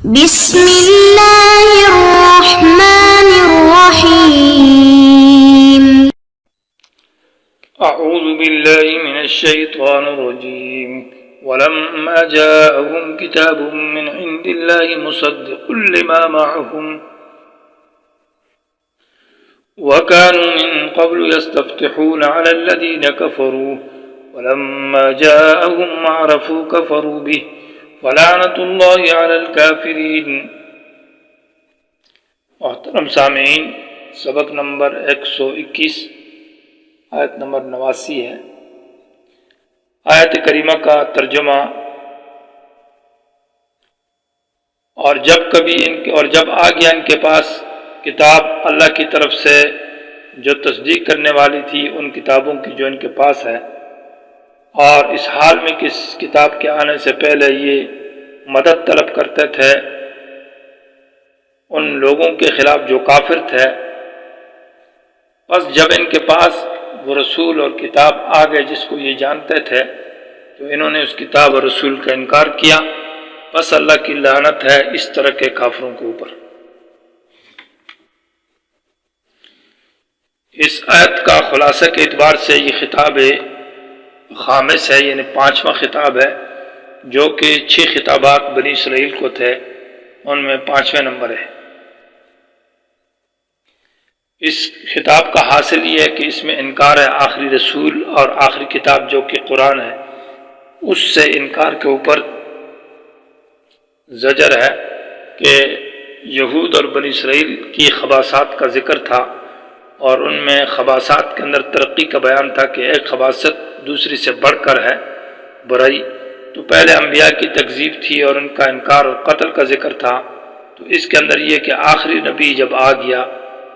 بسم الله الرحمن الرحيم. أعوذ بالله من الشيطان الرجيم. ولما جاءهم كتاب من عند الله مصدق لما معهم وكانوا من قبل يستفتحون على الذين كفروا ولما جاءهم ما عرفوا كفروا به ولعنة الله على الكافرين. محترم سامعین، سبق نمبر 121 آیت نمبر 89 ہے۔ آیت کریمہ کا ترجمہ: اور جب آ گیا ان کے پاس کتاب اللہ کی طرف سے جو تصدیق کرنے والی تھی ان کتابوں کی جو ان کے پاس ہے، اور اس حال میں کہ اس کتاب کے آنے سے پہلے یہ مدد طلب کرتے تھے ان لوگوں کے خلاف جو کافر تھے، بس جب ان کے پاس وہ رسول اور کتاب آ گئے جس کو یہ جانتے تھے تو انہوں نے اس کتاب اور رسول کا انکار کیا، بس اللہ کی لعنت ہے اس طرح کے کافروں کے اوپر۔ اس آیت کا خلاصہ کے اعتبار سے یہ خطاب خامس ہے، یعنی 5واں خطاب ہے، جو کہ 6 خطابات بنی اسرائیل کو تھے، ان میں 5ویں نمبر ہے۔ اس خطاب کا حاصل یہ ہے کہ اس میں انکار ہے آخری رسول اور آخری کتاب جو کہ قرآن ہے، اس سے انکار کے اوپر زجر ہے کہ یہود اور بنی اسرائیل کی خباثات کا ذکر تھا، اور ان میں خباثات کے اندر ترقی کا بیان تھا کہ ایک خباثت دوسری سے بڑھ کر ہے برائی۔ تو پہلے انبیاء کی تکذیب تھی اور ان کا انکار اور قتل کا ذکر تھا، تو اس کے اندر یہ کہ آخری نبی جب آ گیا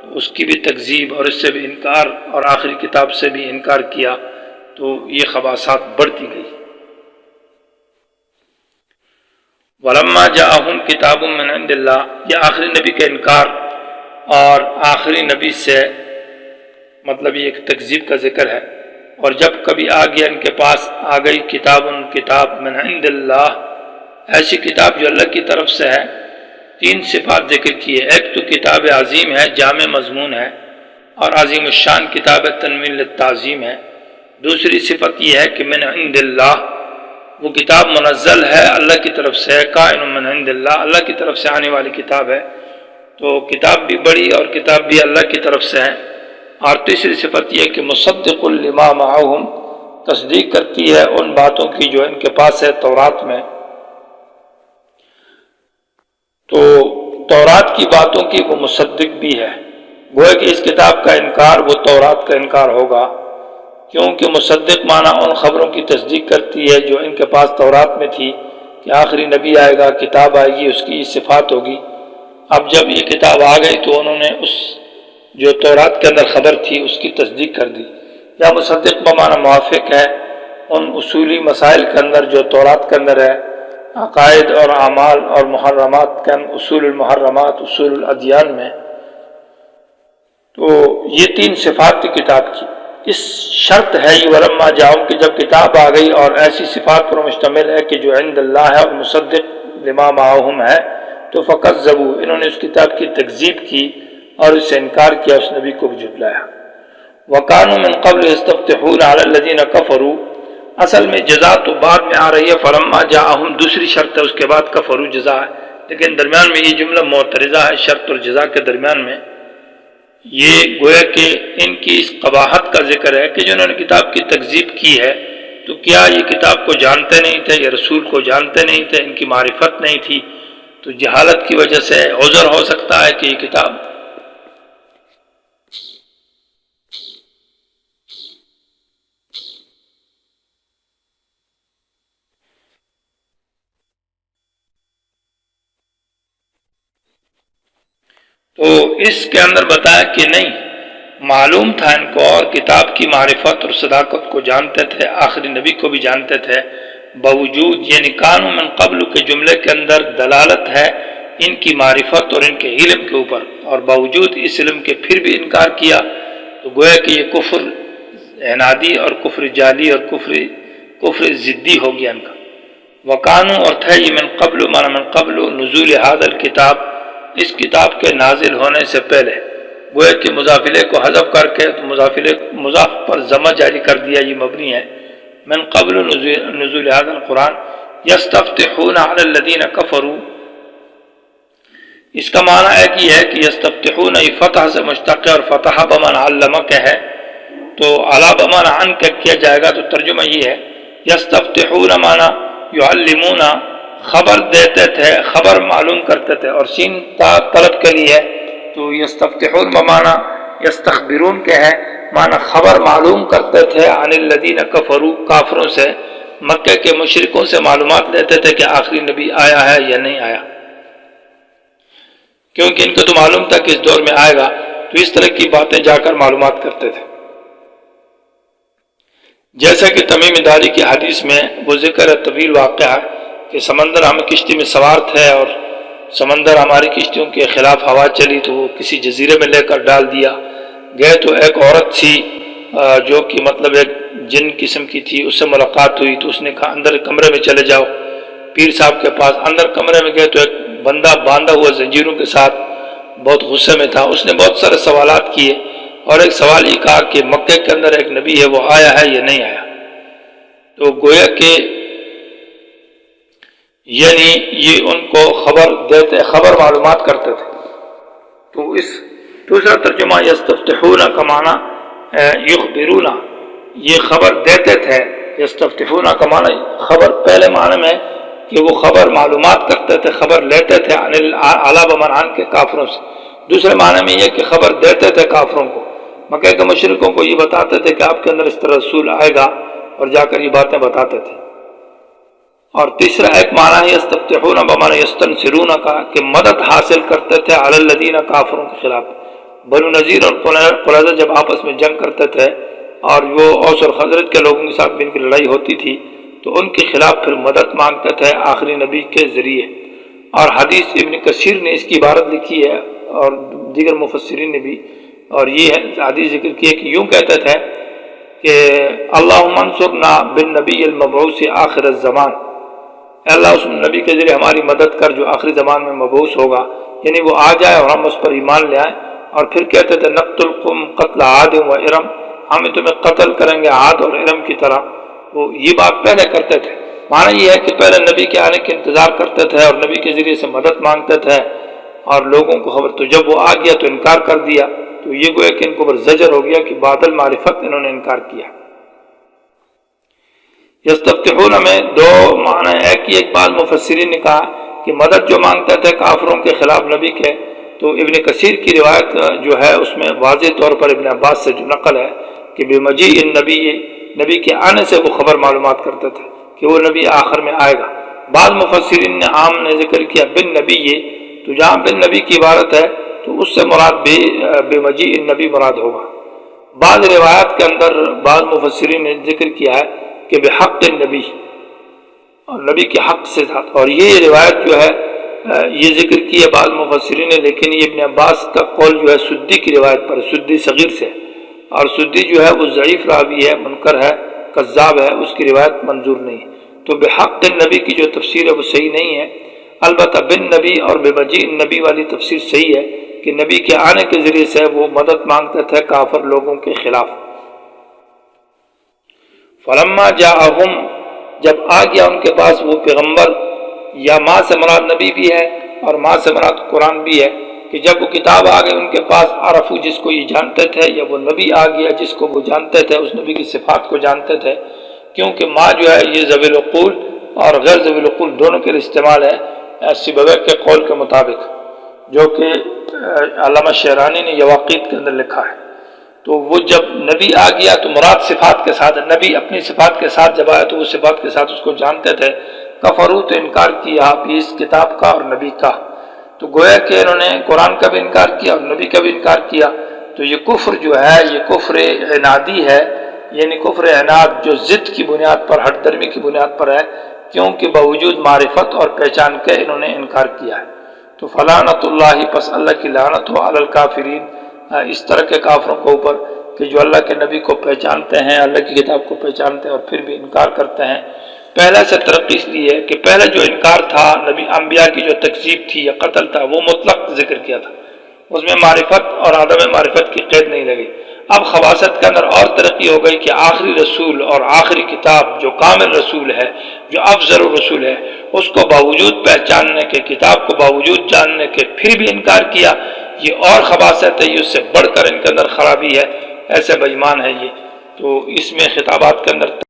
تو اس کی بھی تکذیب اور اس سے بھی انکار اور آخری کتاب سے بھی انکار کیا، تو یہ خباثات بڑھتی گئی۔ وَلَمَّا جَاءَهُمْ كِتَابٌ مِّنْ عِندِ اللَّهِ، یہ آخری نبی کا انکار اور آخری نبی سے مطلب یہ ایک تکذیب کا ذکر ہے۔ اور جب کبھی آ گیا ان کے پاس آ گئی کتاب من عند اللہ، ایسی کتاب جو اللہ کی طرف سے ہے، 3 صفات ذکر کی ہے۔ ایک تو کتاب عظیم ہے، جامع مضمون ہے اور عظیم الشان کتاب تنوین للتعظیم ہے۔ دوسری صفت یہ ہے کہ من عند اللہ، وہ کتاب منزل ہے اللہ کی طرف سے، کائن من عند اللہ، اللہ کی طرف سے آنے والی کتاب ہے، تو کتاب بھی بڑی اور کتاب بھی اللہ کی طرف سے ہے۔ اور تیسری صفت یہ کہ مصدق لما معہم، تصدیق کرتی ہے ان باتوں کی جو ان کے پاس ہے تورات میں۔ تو تورات کی باتوں کی وہ مصدق بھی ہے، گویا کہ اس کتاب کا انکار وہ تورات کا انکار ہوگا، کیونکہ مصدق معنی ان خبروں کی تصدیق کرتی ہے جو ان کے پاس تورات میں تھی کہ آخری نبی آئے گا، کتاب آئے گی، اس کی یہ صفات ہوگی۔ اب جب یہ کتاب آ گئی تو انہوں نے اس جو تورات کے اندر خبر تھی اس کی تصدیق کر دی۔ یا مصدق بمعنی موافق ہے ان اصولی مسائل کے اندر جو تورات کے اندر ہے، عقائد اور اعمال اور محرمات کے اصول المحرمات، اصول الادیان میں۔ تو یہ 3 صفات کی کتاب کی اس شرط ہے یہ ولما جاؤں کہ جب کتاب آ گئی اور ایسی صفات پر مشتمل ہے کہ جو عند اللہ ہے اور مصدق لما معہم ہے، تو فکذبوا، انہوں نے اس کتاب کی تکذیب کی اور اس سے انکار کیا، اس نبی کو بھی جھٹلایا۔ وَكَانُوا مِن قَبْلُ يَسْتَفْتِحُونَ عَلَى الَّذِينَ كَفَرُوا، اصل میں جزا تو بعد میں آ رہی ہے، فَلَمَّا جَاءَهُمْ دوسری شرط ہے، اس کے بعد کفروا جزا ہے، لیکن درمیان میں یہ جملہ معترضہ ہے، شرط اور جزا کے درمیان میں۔ یہ گویا کہ ان کی اس قباحت کا ذکر ہے کہ جنہوں نے کتاب کی تکذیب کی ہے، تو کیا یہ کتاب کو جانتے نہیں تھے یا رسول کو جانتے نہیں تھے، ان کی معرفت نہیں تھی، تو جہالت کی وجہ سے عذر ہو سکتا ہے کہ یہ کتاب تو اس کے اندر بتایا کہ نہیں، معلوم تھا ان کو اور کتاب کی معرفت اور صداقت کو جانتے تھے، آخری نبی کو بھی جانتے تھے، باوجود یعنی کانوا من قبل کے جملے کے اندر دلالت ہے ان کی معرفت اور ان کے علم کے اوپر، اور باوجود اس علم کے پھر بھی انکار کیا، تو گویا کہ یہ کفر عنادی اور کفر جعلی اور کفر ضدی ہو گیا ان کا۔ وکانو اور تھے یہ من قبل مانا من قبل نزول هذا الکتاب اس کتاب کے نازل ہونے سے پہلے، گویا کہ مضافلے کو حذف کر کے تو مضاف پر ضمہ جاری کر دیا، یہ مبنی ہے۔ من قبل نزول هذا القرآن یستفتحون علی الذین کفروا، اس کا معنی ایک ہی ہے کہ یستفتحون یہ فتح سے مشتق ہے اور فتح بمعنی علمہ کے ہے، تو علا بمعنی عن کا کیا جائے گا تو ترجمہ یہ ہے یستفتحون معنی یعلمون خبر دیتے تھے، خبر معلوم کرتے تھے، اور سین تا طلب کے لیے ہے تو یستفتحون بمعنی یستخبرون کے ہے، معنی خبر معلوم کرتے تھے عن الذین کفروا کافروں سے، مکہ کے مشرکوں سے معلومات لیتے تھے کہ آخری نبی آیا ہے یا نہیں آیا، کیونکہ ان کو تو معلوم تھا کہ اس دور میں آئے گا، تو اس طرح کی باتیں جا کر معلومات کرتے تھے۔ جیسا کہ تمیم داری کی حدیث میں وہ ذکر ہے، طویل واقعہ ہے کہ سمندر ہم کشتی میں سوار تھے اور سمندر ہماری کشتیوں کے خلاف ہوا چلی تو وہ کسی جزیرے میں لے کر ڈال دیا گئے، تو ایک عورت تھی جو کہ مطلب ایک جن قسم کی تھی، اس سے ملاقات ہوئی تو اس نے کہا اندر کمرے میں چلے جاؤ، پیر صاحب کے پاس اندر کمرے میں گئے تو ایک بندہ باندھا ہوا زنجیروں کے ساتھ بہت غصے میں تھا، اس نے بہت سارے سوالات کیے اور ایک سوال یہ کہا کہ مکے کے اندر ایک نبی ہے، وہ آیا ہے یا نہیں آیا، تو گویا کہ یعنی یہ ان کو خبر دیتے، خبر معلومات کرتے تھے۔ تو اس دوسرا ترجمہ یستفتحون کا معنی یخبرون، یہ خبر دیتے تھے، یستفتحون کا معنی خبر پہلے معنی میں کہ وہ خبر معلومات کرتے تھے، خبر لیتے تھے علی بمعنی کے کافروں سے، دوسرے معنی میں یہ کہ خبر دیتے تھے کافروں کو، مکہ کے مشرکوں کو یہ بتاتے تھے کہ آپ کے اندر اس طرح رسول آئے گا، اور جا کر یہ باتیں بتاتے تھے۔ اور تیسرا ایک معنی ہے یستفتحون بمعنی یستنصرون کا، کہ مدد حاصل کرتے تھے علی الذین کافروں کے خلاف۔ بنو نذیر اور قریظہ جب آپس میں جنگ کرتے تھے اور وہ اوس اور خزرج کے لوگوں کے ساتھ بھی ان کی لڑائی ہوتی تھی تو ان کے خلاف پھر مدد مانگتے تھے آخری نبی کے ذریعے۔ اور حدیث ابن کثیر نے اس کی عبارت لکھی ہے اور دیگر مفسرین نے بھی، اور یہ حدیث ذکر کی ہے کہ یوں کہتے تھے کہ اللہم انصرنا بالنبی المبعوث آخر الزمان، اے اللہ اس نبی کے ذریعے ہماری مدد کر جو آخری زمان میں مبعوث ہوگا، یعنی وہ آ جائے اور ہم اس پر ایمان لے آئیں۔ اور پھر کہتے تھے نقتلکم قتل عاد و ارم، ہم تمہیں قتل کریں گے عاد اور ارم کی طرح، وہ یہ بات پہلے کرتے تھے۔ معنی یہ ہے کہ پہلے نبی کے آنے کے انتظار کرتے تھے اور نبی کے ذریعے سے مدد مانگتے تھے اور لوگوں کو خبر، تو جب وہ آ گیا تو انکار کر دیا، تو یہ گویا کہ ان کو بر زجر ہو گیا کہ بعد المعرفت انہوں نے انکار کیا۔ یستفتحون میں دو معنی، ایک بات مفسرین نے کہا کہ مدد جو مانگتے تھے کافروں کے خلاف نبی کے، تو ابن کثیر کی روایت جو ہے اس میں واضح طور پر ابن عباس سے جو نقل ہے کہ بمجیء النبی، نبی کے آنے سے وہ خبر معلومات کرتے تھے کہ وہ نبی آخر میں آئے گا۔ بعض مفسرین نے عام نے ذکر کیا بن نبی، تو جہاں بن نبی کی عبارت ہے تو اس سے مراد بھی بمجیء النبی مراد ہوگا۔ بعض روایات کے اندر بعض مفسرین نے ذکر کیا ہے کہ بحق النبی، اور نبی کے حق سے تھا، اور یہ روایت جو ہے یہ ذکر کی ہے بعض مفسرین نے، لیکن یہ ابن عباس کا قول جو ہے سدی کی روایت پر، سدی صغیر سے، اور سدی جو ہے وہ ضعیف راوی ہے، منکر ہے، کذاب ہے، اس کی روایت منظور نہیں ہے۔ تو بحق النبی کی جو تفسیر ہے وہ صحیح نہیں ہے، البتہ بن نبی اور بمجیء النبی والی تفسیر صحیح ہے کہ نبی کے آنے کے ذریعے سے وہ مدد مانگتے تھے کافر لوگوں کے خلاف۔ فلما جاءہم، جب آ گیا ان کے پاس وہ پیغمبر، یا ماں سے مراد نبی بھی ہے اور ماں سے مراد قرآن بھی ہے، کہ جب وہ کتاب آ گئی ان کے پاس، عرفو جس کو یہ جانتے تھے، یا وہ نبی آ گیا جس کو وہ جانتے تھے، اس نبی کی صفات کو جانتے تھے، کیونکہ ماں جو ہے یہ ذوی العقول اور غیر ذوی العقول دونوں کے لیے استعمال ہے سیبویہ کے قول کے مطابق، جو کہ علامہ شعرانی نے یواقیت کے اندر لکھا ہے۔ تو وہ جب نبی آ گیا تو مراد صفات کے ساتھ، نبی اپنی صفات کے ساتھ جب آیا تو وہ صفات کے ساتھ اس کو جانتے تھے۔ کفروا تو انکار کیا اس کتاب کا اور نبی کا، تو گویا کہ انہوں نے قرآن کا بھی انکار کیا اور نبی کا بھی انکار کیا۔ تو یہ کفر جو ہے یہ کفر عنادی ہے، یعنی کفر عناد جو ضد کی بنیاد پر، ہٹ درمی کی بنیاد پر ہے، کیونکہ باوجود معرفت اور پہچان کے انہوں نے انکار کیا ہے۔ تو فلعنت اللہ، پس اللہ کی لعنت ہو علی الکافرین، اس طرح کے کافروں کے اوپر کہ جو اللہ کے نبی کو پہچانتے ہیں، اللہ کی کتاب کو پہچانتے ہیں اور پھر بھی انکار کرتے ہیں۔ پہلا سے ترقی اس لیے ہے کہ پہلا جو انکار تھا نبی انبیاء کی جو تکذیب تھی یا قتل تھا وہ مطلق ذکر کیا تھا، اس میں معرفت اور عدم معرفت کی قید نہیں لگی۔ اب خواصت کے اندر اور ترقی ہو گئی کہ آخری رسول اور آخری کتاب جو کامل رسول ہے، جو افضل رسول ہے، اس کو باوجود پہچاننے کے، کتاب کو باوجود جاننے کے پھر بھی انکار کیا، یہ اور خباثت ہے، یہ اس سے بڑھ کر ان کے اندر خرابی ہے، ایسے بے ایمان ہے یہ۔ تو اس میں خطابات کے اندر